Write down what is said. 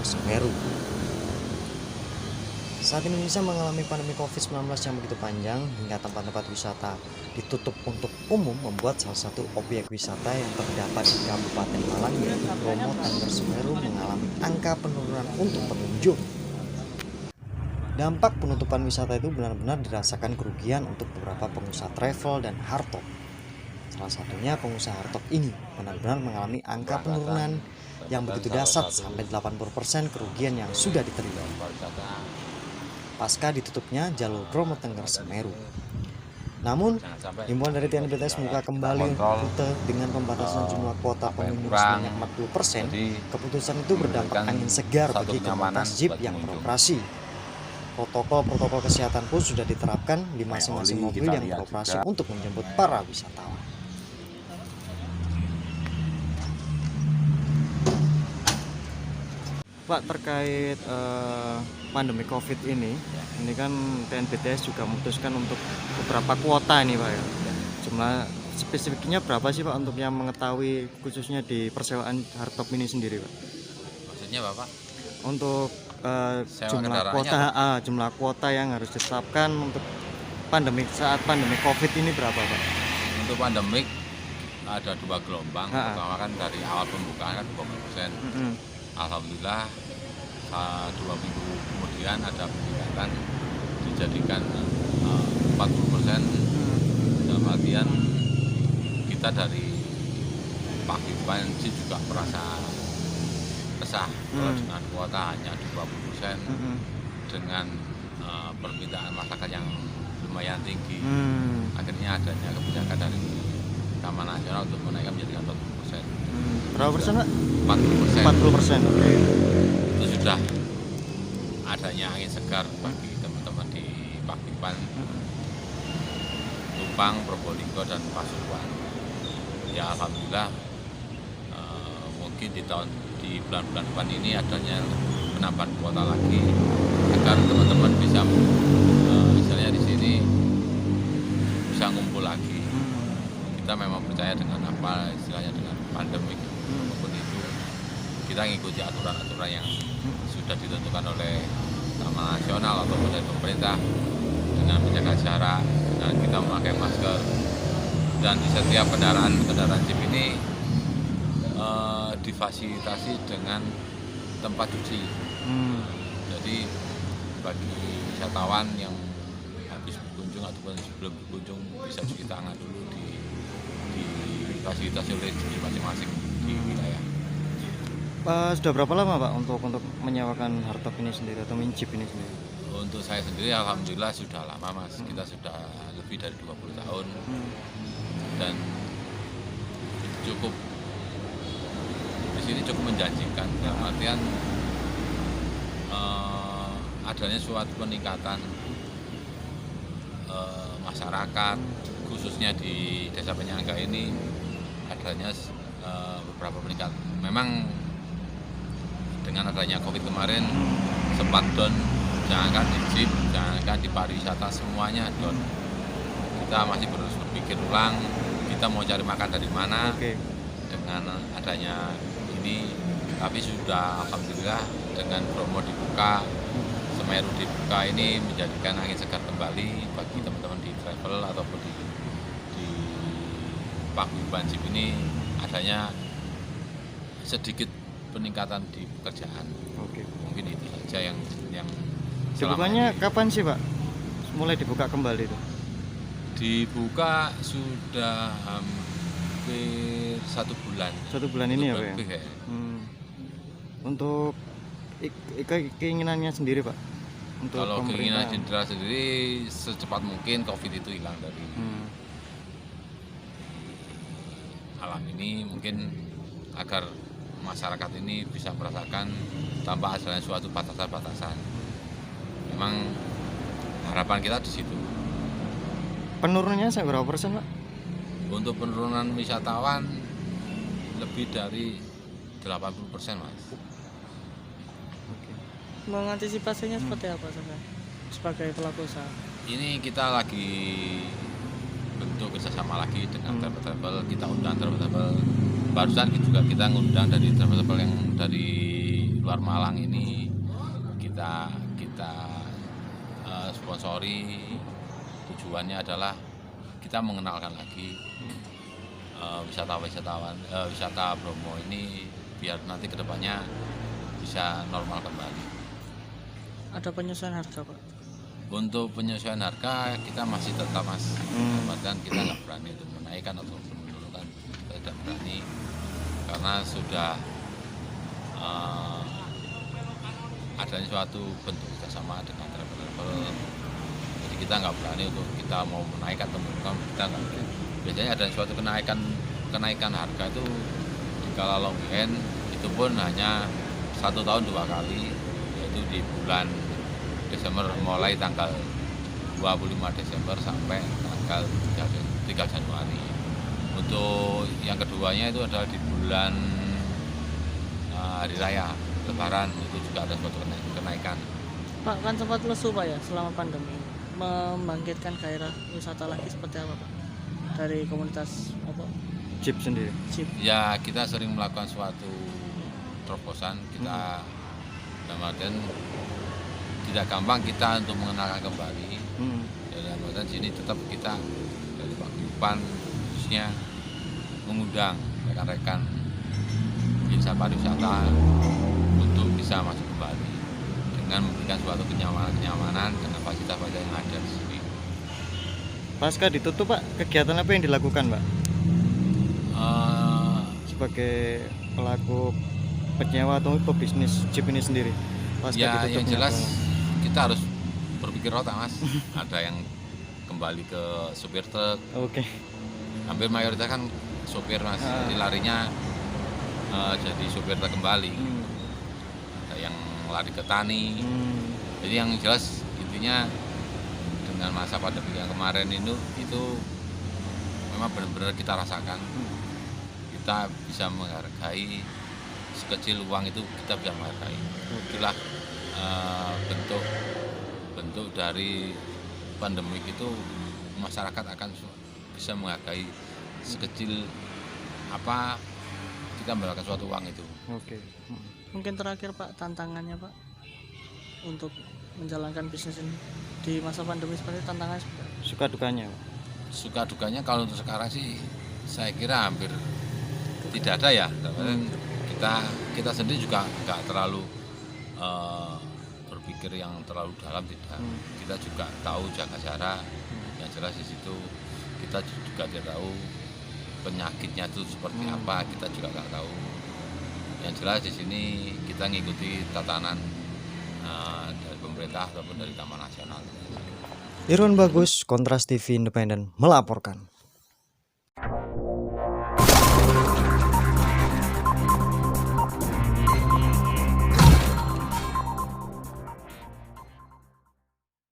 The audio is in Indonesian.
Semeru. Saat Indonesia mengalami pandemi COVID-19 yang begitu panjang hingga tempat-tempat wisata ditutup untuk umum, membuat salah satu objek wisata yang terdapat di Kabupaten Malang yaitu Bromo Tengger Semeru mengalami angka penurunan untuk pengunjung. Dampak penutupan wisata itu benar-benar dirasakan kerugian untuk beberapa pengusaha travel dan hardtop. Salah satunya pengusaha hardtop ini benar-benar mengalami angka penurunan yang begitu dahsyat sampai 80% kerugian yang sudah diterima pasca ditutupnya jalur Bromo Tengger Semeru. Namun, himbauan dari TNBTS membuka kembali rute dengan pembatasan jumlah kuota pengunjung sebanyak 40%. Keputusan itu berdampak angin segar bagi komunitas jeep yang beroperasi. Protokol kesehatan pun sudah diterapkan di masing-masing mobil yang beroperasi untuk menjemput para wisatawan. Pak, terkait pandemi COVID ini kan TNBTS juga memutuskan untuk beberapa kuota ini Pak ya. Jumlah spesifiknya berapa sih Pak untuk yang mengetahui khususnya di persewaan hardtop ini sendiri Pak? Maksudnya Bapak? Untuk jumlah kuota yang harus ditetapkan untuk saat pandemi COVID ini berapa Pak? Untuk pandemik ada 2 gelombang. Pertama kan dari awal pembukaan kan 20%. Alhamdulillah 2 minggu kemudian ada peningkatan dijadikan 40%. Dalam artian kita dari Pak Gibran juga merasa resah kalau dengan kuota hanya 20% dengan permintaan masyarakat yang lumayan tinggi. Akhirnya adanya kebijakan dari Taman Nasional untuk menaikkan menjadi 40%. Berapa persen Pak? 40%. 40%. Oke. Itu sudah adanya angin segar bagi teman-teman di Pakipan, Tumpang, Probolinggo dan Pasuruan. Ya alhamdulillah mungkin di bulan-bulan depan ini adanya penambahan kuota lagi agar teman-teman bisa misalnya di sini bisa ngumpul lagi. Kita memang percaya dengan apa istilahnya dengan pandemik maupun itu kita mengikuti aturan-aturan yang sudah ditentukan oleh Taman Nasional ataupun dari pemerintah dengan menjaga jarak dan kita memakai masker, dan di setiap kendaraan jeep ini difasilitasi dengan tempat cuci. Jadi bagi wisatawan yang habis berkunjung ataupun sebelum berkunjung bisa cuci tangan dulu di fasilitasi oleh jeep masing-masing di wilayah. Sudah berapa lama Pak untuk menyewakan hardtop ini sendiri atau jeep ini sendiri? Untuk saya sendiri alhamdulillah sudah lama Mas. Kita sudah lebih dari 20 tahun. Dan cukup di sini cukup menjanjikan. Dalam artian adanya suatu peningkatan masyarakat khususnya di Desa Penyangga ini adanya beberapa peningkatan. Memang dengan adanya COVID kemarin sempat down, jangankan di jeep, jangankan di pariwisata, semuanya down. Kita masih harus berpikir ulang, kita mau cari makan dari mana. Dengan adanya ini, tapi sudah alhamdulillah dengan Bromo dibuka, Semeru dibuka, ini menjadikan angin segar kembali bagi teman-teman di travel ataupun di paguyuban jeep ini adanya sedikit peningkatan di pekerjaan. Mungkin itu saja yang dibukanya kapan sih Pak? Mulai dibuka kembali itu? Dibuka sudah hampir 1 bulan. 1 bulan ini ya Pak ya? Untuk keinginannya sendiri Pak? Untuk kalau keinginan jenderal sendiri secepat mungkin COVID itu hilang dari alam ini, mungkin agar masyarakat ini bisa merasakan tanpa adanya suatu batasan-batasan. Memang harapan kita di situ. Penurunannya berapa persen Pak? Untuk penurunan wisatawan lebih dari 80% Mas. Mengantisipasinya seperti apa sebagai pelaku usaha? Ini kita lagi bentuk kerjasama lagi dengan travel-travel, kita undang travel-travel barusan juga kita ngundang dari travel yang dari luar Malang ini, kita sponsori. Tujuannya adalah kita mengenalkan lagi wisata Bromo ini biar nanti kedepannya bisa normal kembali. Ada penyesuaian harga Pak? Untuk penyesuaian harga kita masih tetap Mas, bahkan kita nggak berani untuk menaikkan atau menurunkan, kita tidak berani karena sudah adanya suatu bentuk kerjasama dengan travel. Jadi kita nggak berani untuk kita mau menaikkan atau menurunkan, kita nggak berani. Biasanya ada suatu kenaikan harga itu di kala long weekend itu pun hanya 1 tahun 2 kali, yaitu di bulan Desember, mulai tanggal 25 Desember sampai tanggal 3 Januari. Untuk yang keduanya itu adalah di bulan Hari Raya Lebaran, itu juga ada suatu kenaikan. Pak, kan sempat lesu Pak ya selama pandemi, membangkitkan gairah wisata lagi seperti apa Pak dari komunitas apa Jeep sendiri. Jeep? Ya kita sering melakukan suatu terobosan, kita dalam artian tidak gampang kita untuk mengenalkan kembali. Dalam artian sini tetap kita dari paguyuban khususnya mengundang rekan-rekan desa pariwisata untuk bisa masuk kembali dengan memberikan suatu kenyamanan dengan fasilitas-fasilitas yang ada di sini. Pasca ditutup Pak, kegiatan apa yang dilakukan Pak? Sebagai pelaku penyewa atau pebisnis Jeep ini sendiri. Pasca Ya yang ditutupnya jelas apa? kita harus berpikir otak Mas. Ada yang kembali ke supir truk, Oke. hampir mayoritas kan supir Mas, jadi larinya jadi supir truk kembali. Ada yang lari ke tani. Jadi yang jelas intinya dengan masa pandemi yang kemarin itu memang benar-benar kita rasakan. Kita bisa menghargai sekecil uang itu, kita bisa menghargai. Itulah bentuk dari pandemi itu, masyarakat akan bisa menghargai sekecil apa kita mendapatkan suatu uang itu. Oke. Mungkin terakhir Pak, tantangannya Pak untuk menjalankan bisnis ini di masa pandemi seperti tantangannya seperti apa? Suka dukanya Pak? Suka dukanya kalau untuk sekarang sih saya kira hampir tidak ada ya. Kita sendiri juga nggak terlalu berpikir yang terlalu dalam, tidak. Kita juga tahu jaga jarak. Yang jelas di situ kita juga tidak tahu penyakitnya itu seperti apa, kita juga nggak tahu. Yang jelas di sini kita ngikuti tatanan dari pemerintah ataupun dari Taman Nasional. Irwan Bagus, Kontras TV Independen melaporkan.